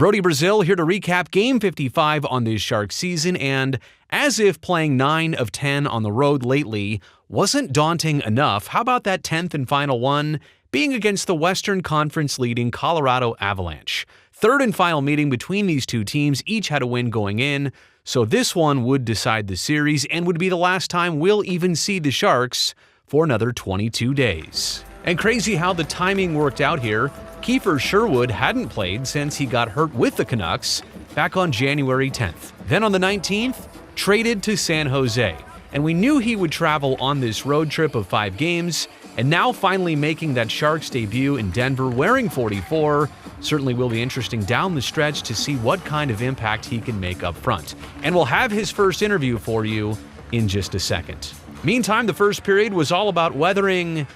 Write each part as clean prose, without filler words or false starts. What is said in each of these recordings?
Brodie Brazil here to recap Game 55 on this Sharks season, and as if playing 9 of 10 on the road lately wasn't daunting enough, how about that 10th and final one being against the Western Conference leading Colorado Avalanche? Third and final meeting between these two teams, each had a win going in, so this one would decide the series and would be the last time we'll even see the Sharks for another 22 days. And crazy how the timing worked out here. Kefir Sherwood hadn't played since he got hurt with the Canucks back on January 10th. Then on the 19th, traded to San Jose. And we knew he would travel on this road trip of 5 games, and now finally making that Sharks debut in Denver wearing 44 certainly will be interesting down the stretch to see what kind of impact he can make up front. And we'll have his first interview for you in just a second. Meantime, the first period was all about weathering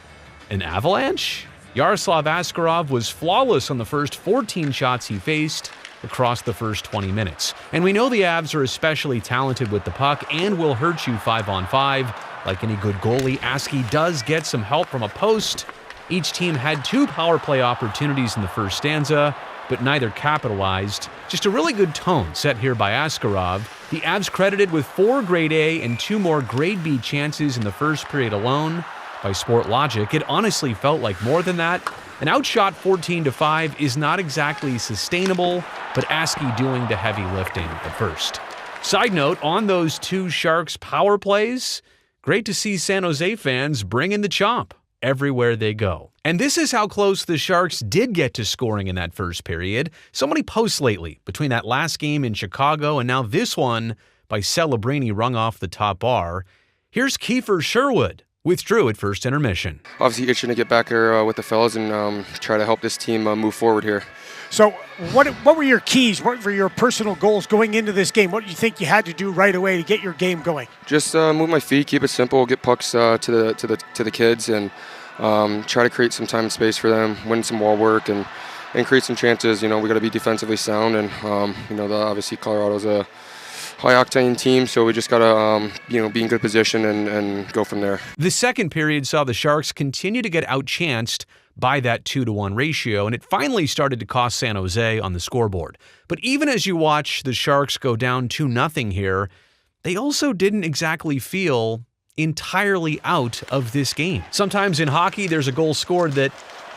an avalanche? Yaroslav Askarov was flawless on the first 14 shots he faced across the first 20 minutes. And we know the Avs are especially talented with the puck and will hurt you 5-on-5. Like any good goalie, Askey does get some help from a post. Each team had 2 power play opportunities in the first stanza, but neither capitalized. Just a really good tone set here by Askarov. The Avs credited with 4 grade A and 2 more grade B chances in the first period alone. By sport logic, it honestly felt like more than that. An outshot 14-5 is not exactly sustainable, but Askey doing the heavy lifting at first. Side note, on those 2 Sharks power plays, great to see San Jose fans bring in the chomp everywhere they go. And this is how close the Sharks did get to scoring in that first period. So many posts lately between that last game in Chicago and now this one by Celebrini rung off the top bar. Here's Kefir Sherwood. Withdrew at first intermission. Obviously itching to get back here with the fellas and try to help this team move forward here. So what were your keys? What were your personal goals going into this game? What do you think you had to do right away to get your game going? Just move my feet, keep it simple, get pucks to the kids, and try to create some time and space for them, win some wall work, and create some chances. You know, we got to be defensively sound, and obviously Colorado's a high-octane team, so we just got to, be in good position and go from there. The second period saw the Sharks continue to get outchanced by that 2-to-1 ratio, and it finally started to cost San Jose on the scoreboard. But even as you watch the Sharks go down 2-0 here, they also didn't exactly feel entirely out of this game. Sometimes in hockey, there's a goal scored that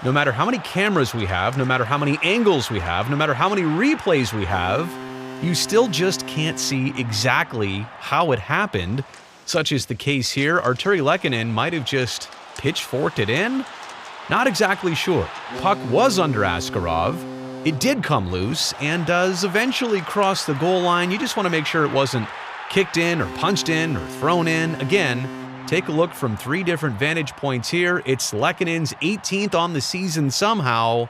no matter how many cameras we have, no matter how many angles we have, no matter how many replays we have, you still just can't see exactly how it happened. Such is the case here. Arturi Lehkonen might have just pitchforked it in? Not exactly sure. Puck was under Askarov. It did come loose and does eventually cross the goal line. You just want to make sure it wasn't kicked in or punched in or thrown in. Again, take a look from 3 different vantage points here. It's Lehkonen's 18th on the season somehow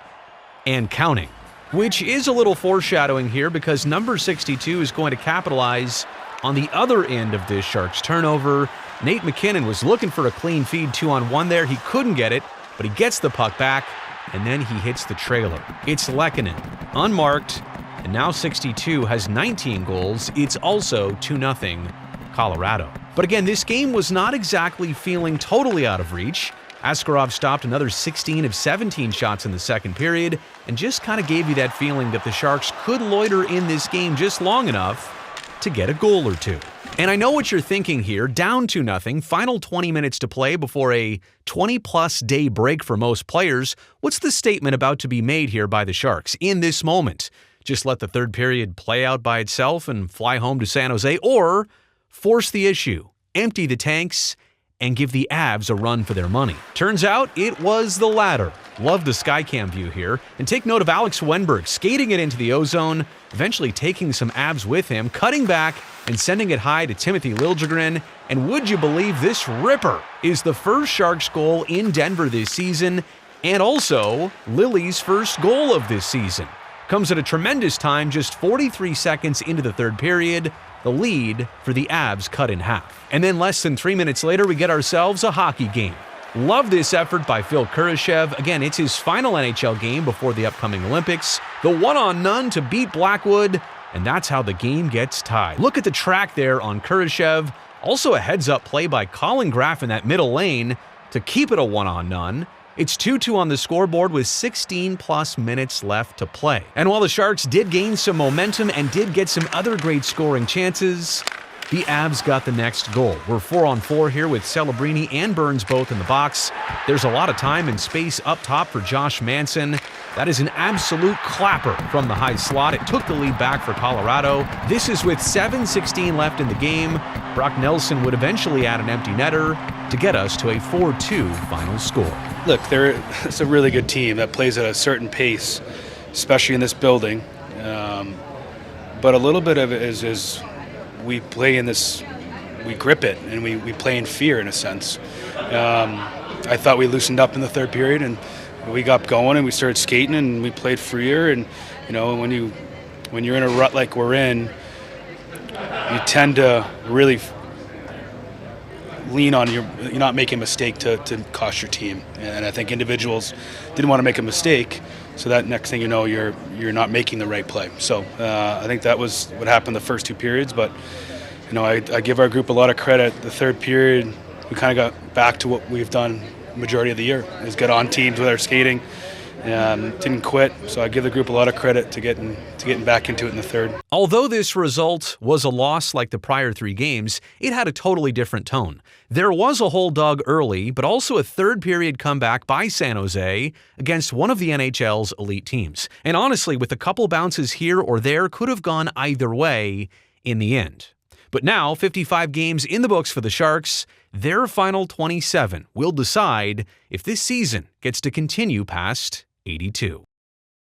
and counting. Which is a little foreshadowing here because number 62 is going to capitalize on the other end of this Sharks turnover. Nate MacKinnon was looking for a clean feed 2-on-1 there. He couldn't get it, but he gets the puck back, and then he hits the trailer. It's Lehkonen, unmarked, and now 62 has 19 goals. It's also 2-0 Colorado. But again, this game was not exactly feeling totally out of reach. Askarov stopped another 16 of 17 shots in the second period and just kind of gave you that feeling that the Sharks could loiter in this game just long enough to get a goal or 2. And I know what you're thinking here, down 2-0, final 20 minutes to play before a 20-plus day break for most players. What's the statement about to be made here by the Sharks in this moment? Just let the third period play out by itself and fly home to San Jose, or force the issue, empty the tanks, and give the Avs a run for their money. Turns out it was the latter. Love the Skycam view here. And take note of Alex Wenberg skating it into the ozone, eventually taking some Avs with him, cutting back and sending it high to Timothy Liljegren. And would you believe this ripper is the first Sharks goal in Denver this season, and also Lily's first goal of this season. Comes at a tremendous time, just 43 seconds into the third period. The lead for the Avs cut in half. And then less than 3 minutes later, we get ourselves a hockey game. Love this effort by Phil Kurashev. Again, it's his final NHL game before the upcoming Olympics. The one-on-none to beat Blackwood, and that's how the game gets tied. Look at the track there on Kurashev. Also a heads-up play by Colin Graff in that middle lane to keep it a one-on-none. It's 2-2 on the scoreboard with 16-plus minutes left to play. And while the Sharks did gain some momentum and did get some other great scoring chances, the Avs got the next goal. We're 4-on-4 here with Celebrini and Burns both in the box. There's a lot of time and space up top for Josh Manson. That is an absolute clapper from the high slot. It took the lead back for Colorado. This is with 7:16 left in the game. Brock Nelson would eventually add an empty netter to get us to a 4-2 final score. Look, it's a really good team that plays at a certain pace, especially in this building. But a little bit of it is we play in this, we grip it, and we play in fear in a sense. I thought we loosened up in the third period, and we got going, and we started skating, and we played freer. And when you're in a rut like we're in, you tend to really lean on you're not making a mistake to cost your team. And I think individuals didn't want to make a mistake, so that next thing you know, you're not making the right play. So I think that was what happened the first two periods. But I give our group a lot of credit. The third period, we kind of got back to what we've done majority of the year, is get on teams with our skating. Didn't quit, so I give the group a lot of credit to getting back into it in the third. Although this result was a loss like the prior three games, it had a totally different tone. There was a hole dug early, but also a third period comeback by San Jose against one of the NHL's elite teams. And honestly, with a couple bounces here or there, could have gone either way in the end. But now, 55 games in the books for the Sharks, their final 27 will decide if this season gets to continue past 82.